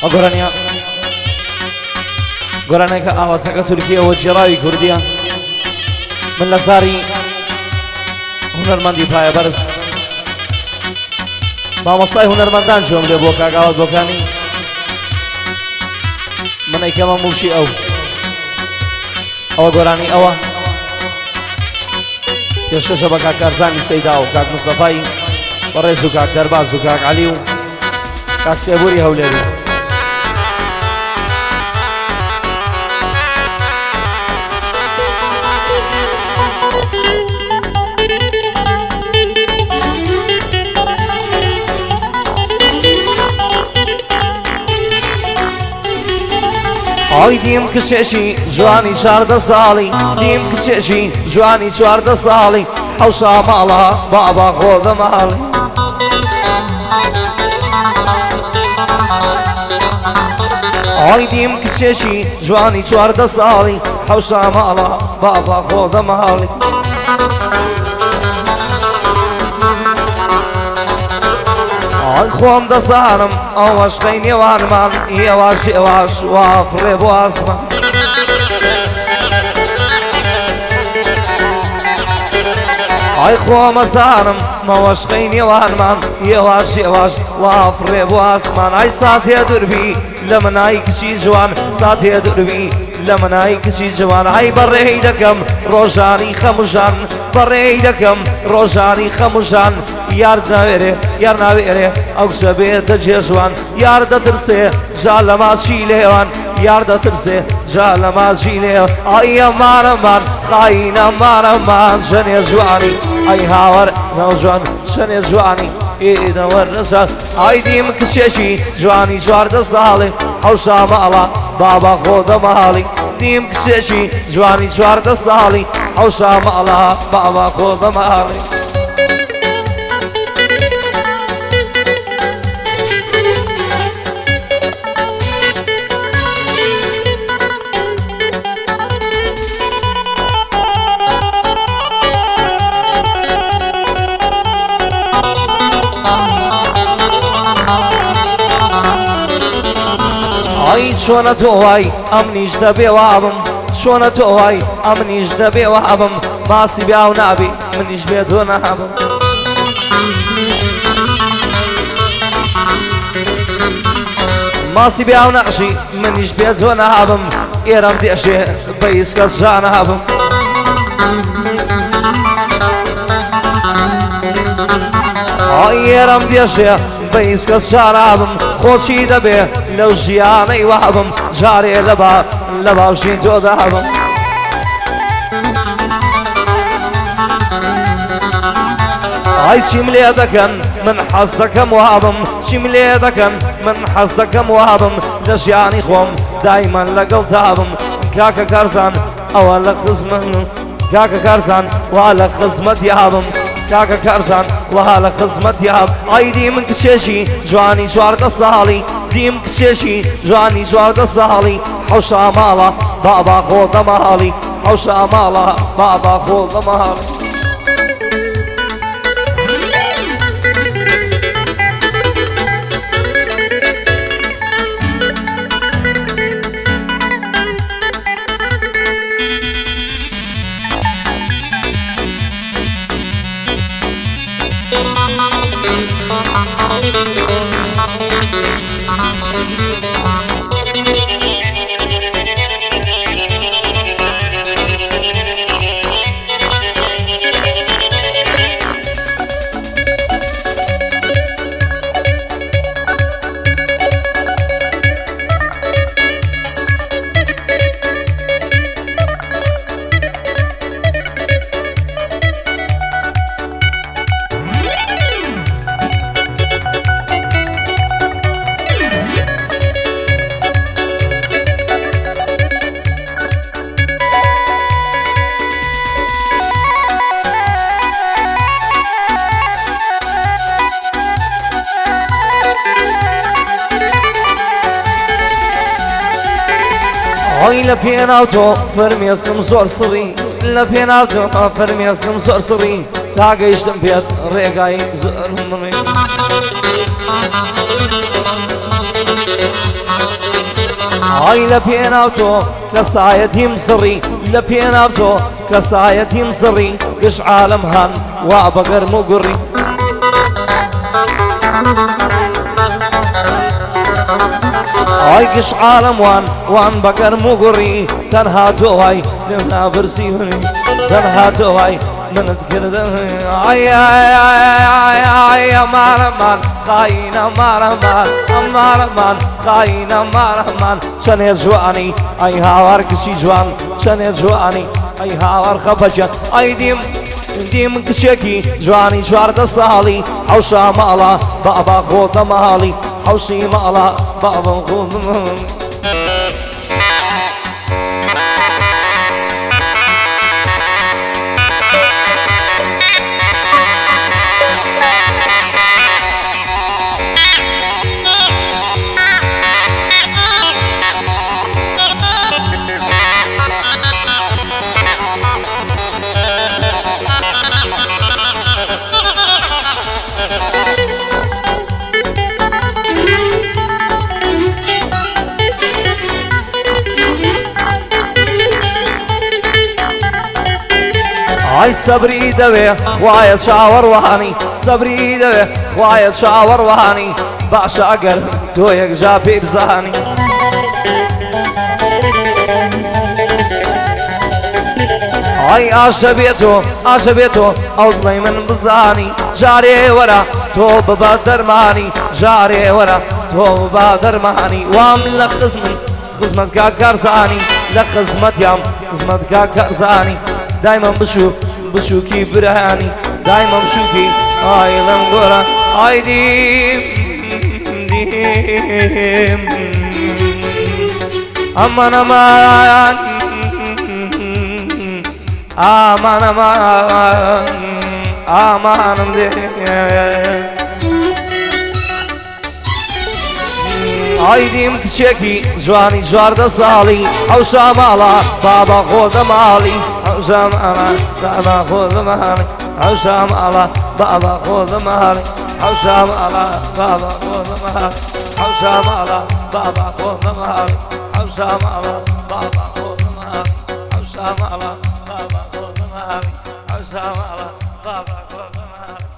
ئەگۆرانیا گۆرانێکە ئاوازەکە تورکیەوە جێڕاوی کوردیە من لە زاری هونەرمەندی پایە بەرز مامۆستای هونەرمەندان جۆم لێ بۆ کاگاوات بۆکانی من ئەیکەمە موشی ئەوە گۆرانی ئەوە پێشەشە بە کاکارزانی سەیدا و کاک مستەفای بەڕێز و کاک دەرباز و کاک عەلی و کاک سێبووری هەولێری ئای دیم کچێکی جوانی 14 ساڵی دیم کچێکی جوانی 14 ساڵی حەوشا ماڵە بابا خۆ دەماڵی ئای دیم کچێکی جوانی 14 ساڵی حەوشا ماڵە بابا خۆ دەماڵی ئای خۆم دەزانم ئەوە شقەی نێوانمان ئێوەش ئێوەش وافڕێ بۆ ئاسمان ئای خۆم ئەزانم ئەوە شقەی نێوانمان ئێوەش ئێوەش وافڕێ بۆ ئاسمان ئای ساتێ دووربی لە منای کچی جوان ساتێ دووربی لە منای کچی جوان ئای بەڕێی دەکەم ڕۆژانی خەموژان بەڕێی دەکەم ڕۆژانی خەموژان یار ناوێرێ یار ناوێرێ ئەو کچە بێتە جێژوان یار دەترسێ جا لە ماچی لێوان یار دەترسێ جا لە ماچی لێوان ئای ئەمانەمان خاینە ئەمانەمان ژەنێ جوانی ئەی هاوەر ناوجوان ژەنێ جوانی ئێدەوەرنەسان ئای دیم کچێکی جوانی 14 ساڵی حەوشا ماڵە بابا خۆ دەماڵی دیم کچێکی جوانی 14 ساڵی حەوشا ماڵە بابا خۆ دەماڵی چۆنە تۆ وای ئەم نیش دەبێ وابم چۆنە تۆ وای ئەم نیش دەبێ وابم ماسی بیاو نابی منیش بێ تۆ نابم ماسی بیاو نەقشی منیش بێ تۆ نابم ئێرەم دێشێ بە هیچ کەس جا نابم ئای ئێرەم دێشێ بە هیچ کەس جا نابم خۆچی دەبێ لەو ژیانەی وابم جارێ لە باوشین تۆ دابم ئای چیم لێ دەکەن من حەز دەکەم وابم چیم لێ دەکەن من حەز دەکەم وابم لە ژیانی خۆم دایمەن لەگەڵ تابم کاکە کارزان ئەوە لە خزمەت کاکە کارزان وا لە خزمەت یابم کاکە کارزان وها لە خزمەت یاب ئای دیم کچێکی جوانی 14 ساڵی دیم کچێکی جوانی 14 ساڵی حەوشا ماڵە بابا خۆ دەماڵی حەوشا ماڵە بابا خۆ دەماڵی ئەی لە پێناوتۆ فەرمیێسکم زۆر سڕی لە پێناوتۆ فەرمیێسکم زۆر سڕی تا گەیشتم پێت ڕێگای زۆر ئای لە پێناوتۆ کەسایەتی مزڕی لە پێناوتۆ کەسایەتی مزڕی گشت عالم هەن وا بەگەرم و گوڕی ئای گشت عالم وان بەگەرم و گوڕی تەنها تۆ وای لێم نابرسی منی تەنها تۆ وای منت کردن ئای ئەمانەمان خاین ئەمانەمان ئەمانەمان خاین ئەمانەمان چەنێ جوانی ئەی هاوار کچی جوان چەنێ جوانی ئەی هاوار خەفەجان ئەی دیم کچێکی جوانی 14 ساڵی حەوشا ماڵە بابا خۆتە ماڵی حوشی ماڵە بابا خۆتە ماڵی ئای سەبری دەوێ خوایە چاوەڕوانی سەبری دەوێ خوایە چاوەڕوانی باشە ئەگەر تۆ یەکجا پێی بزانی ئای ئاشە بێتۆ ئەو دڵی من بزانی جارێ وەرە تۆ ببە دەرمانی جارێ وەرە تۆ ببە دەرمانی وام لە خزمەتگا کارزانی لە خزمەتگا کارزانی دایمەم بشوکی برهانی دایمەم شوکی ئای لەم گۆرە ئای دیم ئەمان ئەمان ئامان ئەمان ئامانم دێ ئای دیم کچێکی جوانی 14 ساڵی حەوشا ماڵە بابا خۆتە ماڵی حەوشا ماڵە بابا خۆتە ماڵی حەوشا ماڵە بابا خۆتە ماڵی حەوشا ماڵە بابا خۆتە ماڵی حەوشا ماڵە بابا خۆتە ماڵی حەوشا ماڵە بابا خۆتە ماڵی حەوشا ماڵە بابا خۆتە ماڵی حەوشا ماڵە بابا خۆتە ماڵی